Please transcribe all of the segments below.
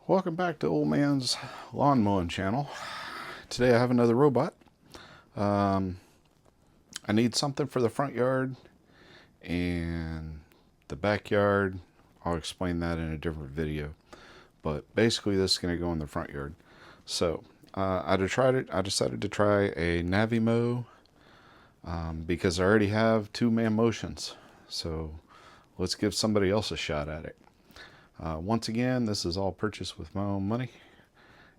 Welcome back to Old Man's Lawn Mowing channel. Today I have another robot. I need something for the front yard and the backyard. I'll explain that in a different video. But basically this is going to go in the front yard. So I decided to try a Navimow because I already have two Mammotions. So let's give somebody else a shot at it. Once again, this is all purchased with my own money.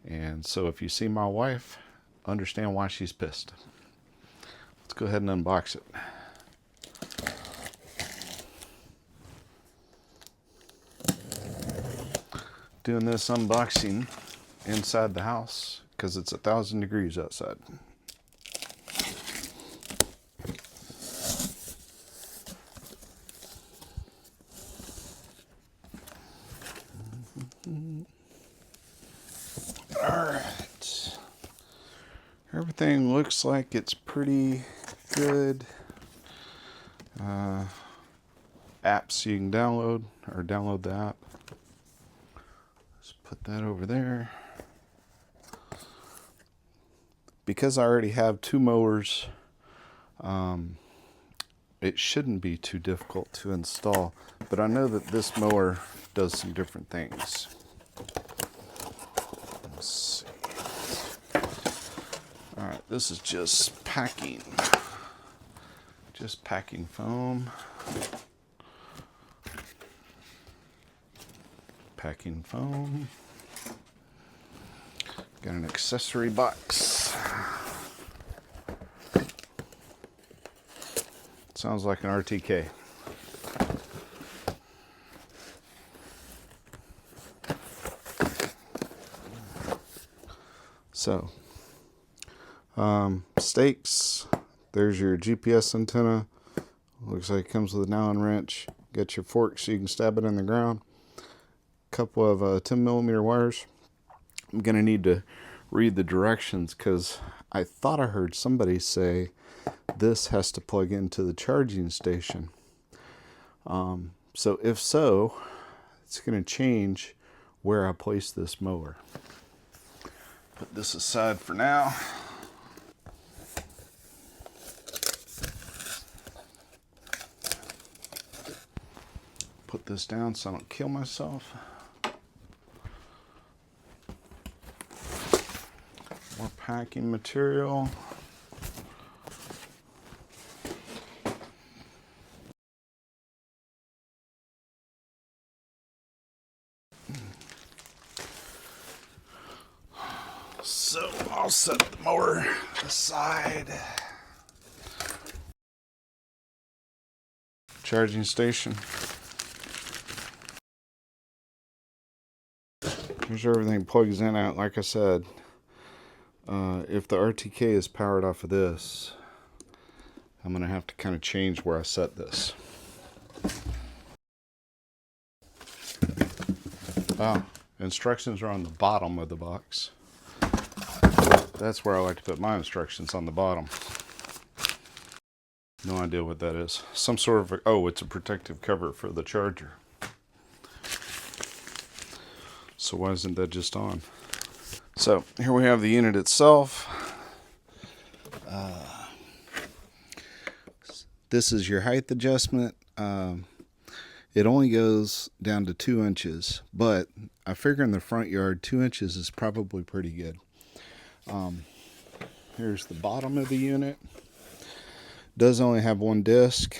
And so if you see my wife, understand why she's pissed. Let's go ahead and unbox it. Doing this unboxing inside the house because it's 1,000 degrees outside. Alright. Everything looks like it's pretty good. Apps you can download the app. Just put that over there. Because I already have two mowers, it shouldn't be too difficult to install, but I know that this mower does some different things. Let's see. Alright, this is just packing foam. Packing foam. Got an accessory box. Sounds like an RTK. So, stakes. There's your GPS antenna. Looks like it comes with an Allen wrench. Got your fork so you can stab it in the ground. Couple of 10mm wires. I'm gonna need to read the directions because I thought I heard somebody say this has to plug into the charging station. So if so, it's gonna change where I place this mower. Put this aside for now. Put this down so I don't kill myself. More packing material. So I'll set the mower aside. Charging station. Here's where everything plugs in at. Like I said, if the RTK is powered off of this, I'm going to have to kind of change where I set this. Instructions are on the bottom of the box. That's where I like to put my instructions, on the bottom. No idea what that is. Some sort of, it's a protective cover for the charger. So why isn't that just on? So here we have the unit itself. This is your height adjustment. It only goes down to 2 inches, but I figure in the front yard 2 inches is probably pretty good. Here's the bottom of the unit. Does only have one disc.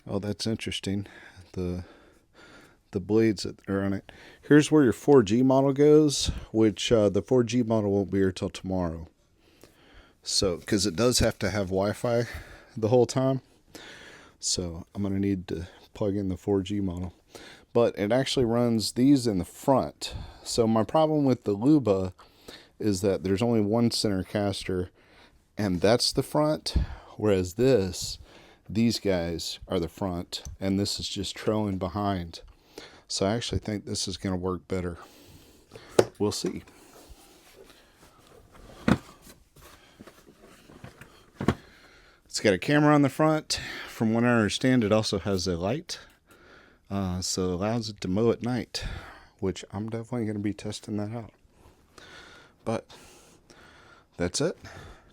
Oh, that's interesting. The blades that are on it. Here's where your 4G model goes, which the 4G model won't be here till tomorrow. So, because it does have to have Wi-Fi the whole time. So I'm going to need to plug in the 4G model. But it actually runs these in the front. So my problem with the Luba is that there's only one center caster, and that's the front. Whereas these guys are the front, and this is just trailing behind. So I actually think this is going to work better. We'll see. It's got a camera on the front. From what I understand, it also has a light. So it allows it to mow at night which I'm definitely going to be testing that out. But that's it.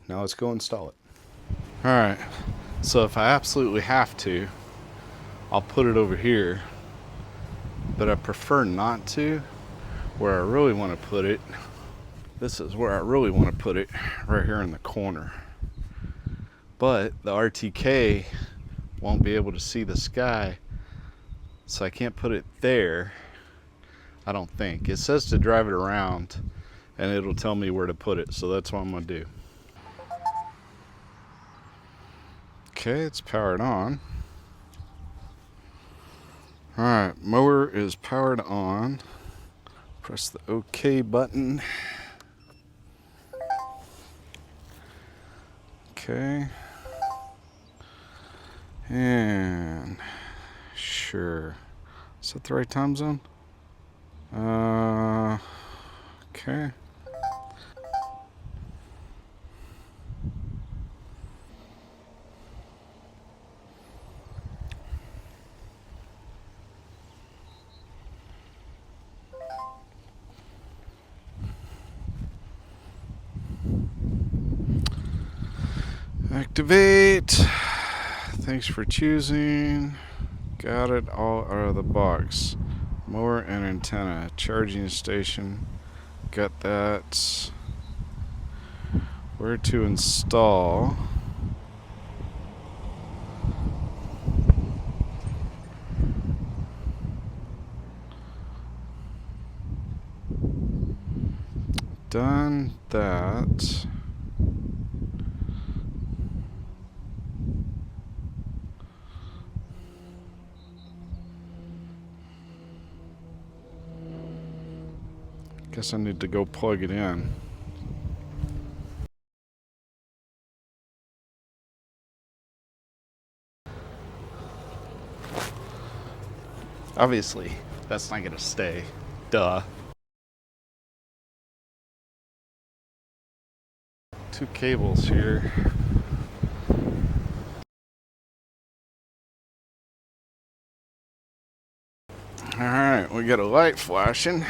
Now let's go install it. Alright, so if I absolutely have to, I'll put it over here. But I prefer not to. Where I really want to put it, this is where I really want to put it, right here in the corner. But the RTK won't be able to see the sky, so I can't put it there, I don't think. It says to drive it around, and it'll tell me where to put it, so that's what I'm going to do. Okay, it's powered on. Alright, mower is powered on. Press the OK button. Okay. And sure. Is that the right time zone? Okay. Activate. Thanks for choosing. Got it all out of the box. Mower and antenna. Charging station. Got that. Where to install? Done that. Guess I need to go plug it in. Obviously, that's not gonna stay. Duh. Two cables here. Alright, we got a light flashing.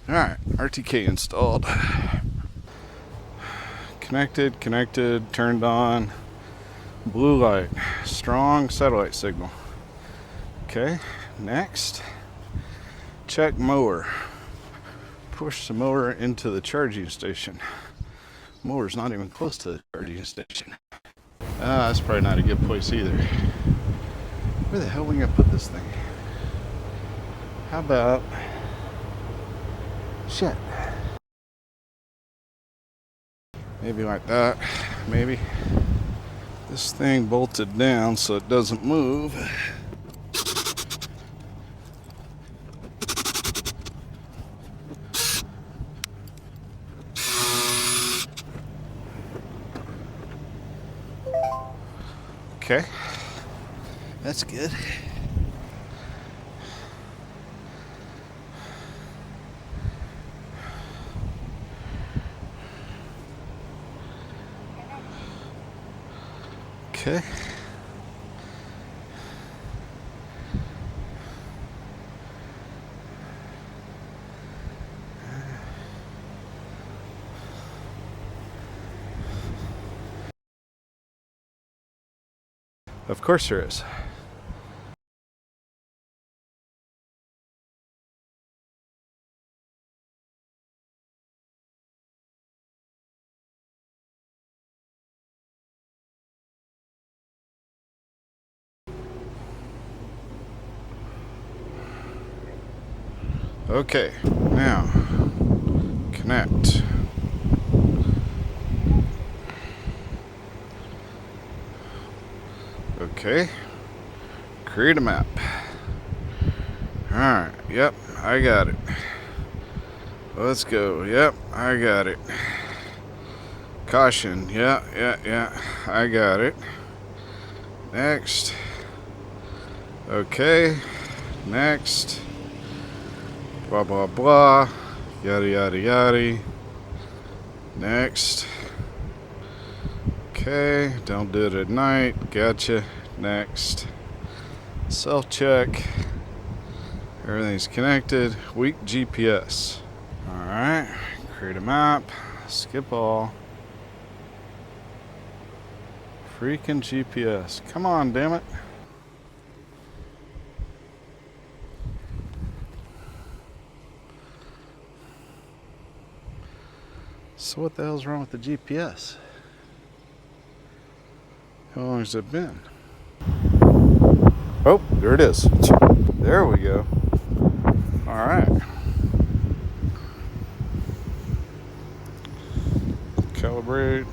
Alright, RTK installed. Connected, turned on. Blue light, strong satellite signal. Okay, next, check mower. Push the mower into the charging station. Mower's not even close to the charging station. That's probably not a good place either. Where the hell are we gonna put this thing? How about... Shit. Maybe like that. Maybe. This thing bolted down so it doesn't move. Okay. That's good. Okay. Of course there is. Okay, now connect. Okay, create a map. Alright, yep, I got it. Let's go. Yep, I got it. Caution. Yeah, I got it. Next. Okay, next. Blah, blah, blah. Yada, yada, yada. Next. Okay, don't do it at night. Gotcha. Next. Self-check. Everything's connected. Weak GPS. Alright, create a map. Skip all. Freaking GPS. Come on, damn it. So what the hell's wrong with the GPS? How long has it been? Oh, there it is. There we go. Alright. Calibrate.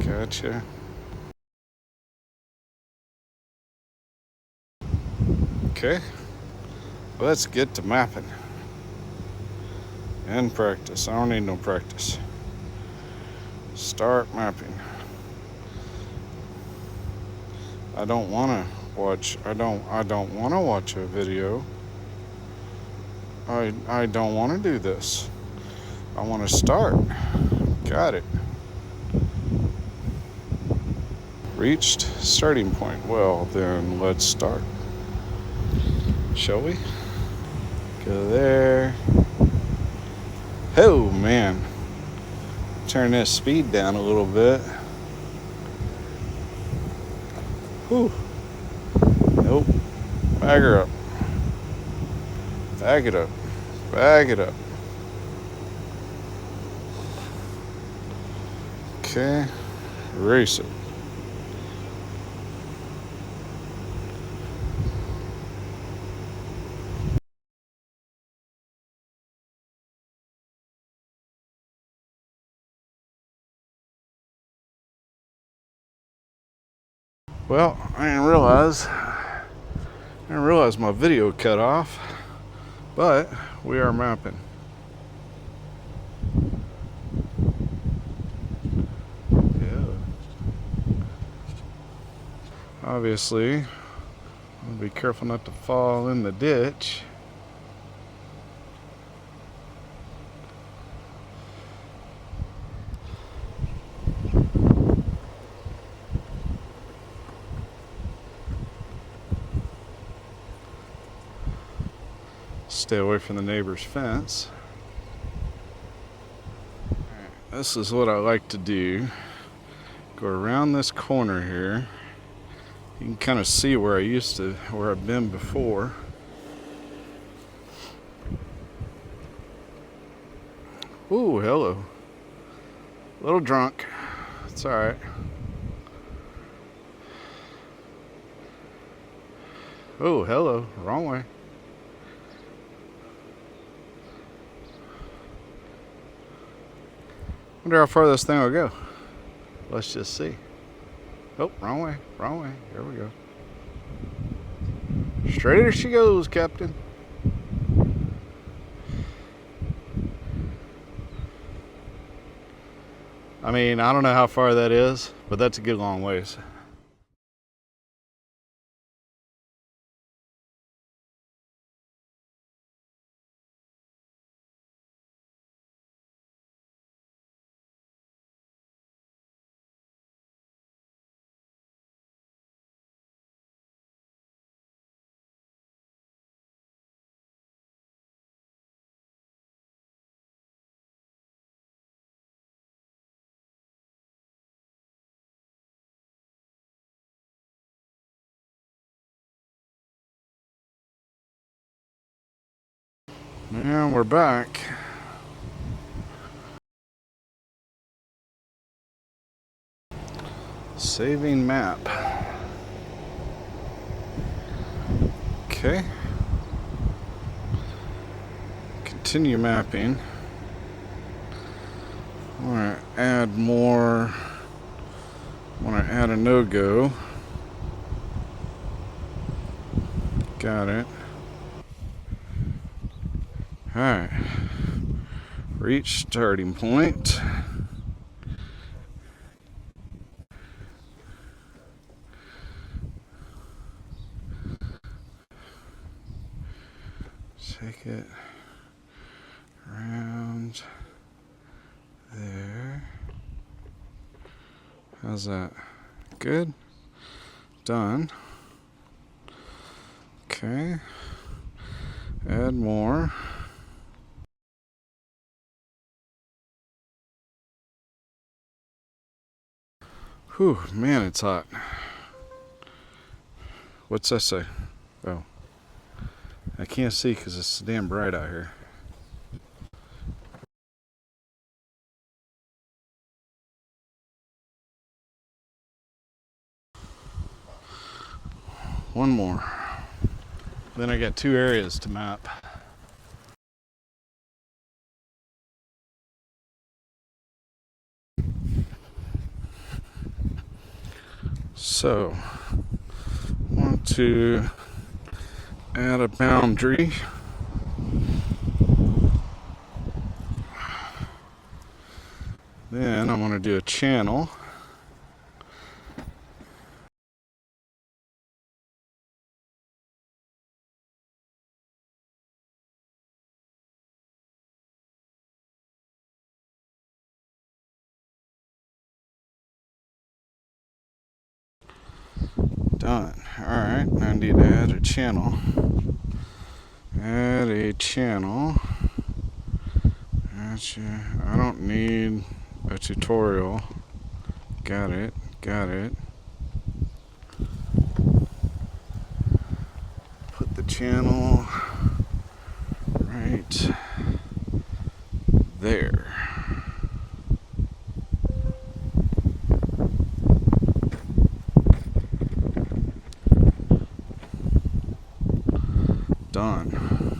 Gotcha. Okay. Let's get to mapping. And practice. I don't need no practice. Start mapping. I don't want to watch. I don't want to watch a video. I don't want to do this. I want to start. Got it. Reached starting point. Well, then let's start. Shall we? Go there. Oh man. Turn this speed down a little bit. Whew. Nope. Bag her up. Bag it up. Bag it up. Okay. Erase it. Well, I didn't realize my video cut off, but we are mapping. Yeah. Obviously, I'll be careful not to fall in the ditch. Stay away from the neighbor's fence. This is what I like to do. Go around this corner here. You can kind of see where I've been before. Ooh, hello. A little drunk. It's alright. Oh, hello. Wrong way. Wonder how far this thing will go. Let's just see. Oh, wrong way. Wrong way. Here we go. Straight as she goes, Captain. I mean, I don't know how far that is, but that's a good long ways. And we're back. Saving map. Okay. Continue mapping. I want to add more. I want to add a no-go. Got it. Alright. Reach starting point. Take it around there. How's that? Good? Done. Okay. Add more. Whew, man, it's hot. What's that say? Oh. I can't see because it's so damn bright out here. One more. Then I got 2 areas to map. So, want to add a boundary. Then I want to do a channel. Done. Alright, I need to add a channel. Add a channel. Gotcha. I don't need a tutorial. Got it. Got it. Put the channel right there. Done.